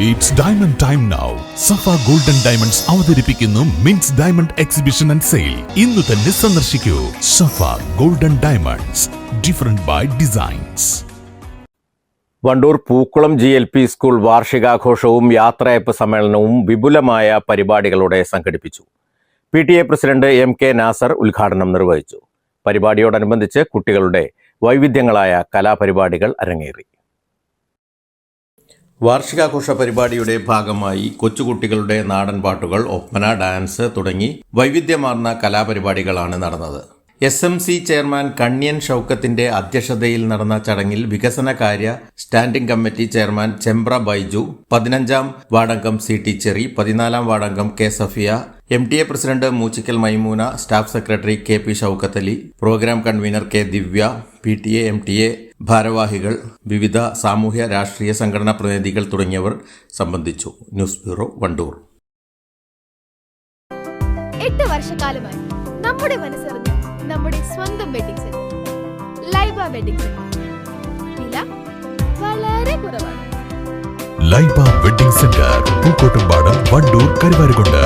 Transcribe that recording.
It's diamond time now. Safa Golden Diamonds അവതരിപ്പിക്കുന്നു മിൻസ് diamond exhibition and sale. ഇന്ന് തന്നെ സന്ദർശിക്കൂ. Safa Golden Diamonds, different by designs. Wandoor Pookkulam GLP school വാർഷികാഘോഷവും യാത്രയയപ്പ് സമ്മേളനവും വിപുലമായ പരിപാടികളോടെ സംഘടിപ്പിച്ചു. PTA പ്രസിഡന്റ് MK നാസർ ഉദ്ഘാടനം നിർവഹിച്ചു. പരിപാടിയോടനുബന്ധിച്ച് കുട്ടികളുടെ വൈവിധ്യങ്ങളായ കലാപരിപാടികൾ അരങ്ങേറി. വാർഷികാഘോഷ പരിപാടിയുടെ ഭാഗമായി കൊച്ചുകുട്ടികളുടെ നാടൻ പാട്ടുകൾ, ഒപ്പന, ഡാൻസ് തുടങ്ങി വൈവിധ്യമാർന്ന കലാപരിപാടികളാണ് നടന്നത്. SMC ചെയർമാൻ കണ്യൻ ഷൗക്കത്തിന്റെ അധ്യക്ഷതയിൽ നടന്ന ചടങ്ങിൽ വികസനകാര്യ standing committee chairman Chembra Baiju, 15-ാം വാർഡംഗം CT ചെറി, 14-ാം വാർഡംഗം K Safiya, MTA president Moochikkal Maimoona, staff secretary KP Shoukath Ali, programme convener K Divya, PTA MTA ഭാരവാഹികൾ, വിവിധ സാമൂഹ്യ രാഷ്ട്രീയ സംഘടനാ പ്രതിനിധികൾ തുടങ്ങിയവർ സംബന്ധിച്ചു. News bureau, Wandoor. 8 വർഷക്കാലമായി നമ്മുടെ മനസ്സറിഞ്ഞ നമ്മുടെ സ്വന്തം wedding centre Laiba wedding centre. വില വളരെ കുറവാണ്. Laiba wedding centre, Pookkottumpadam, Wandoor, Karuvarakundu.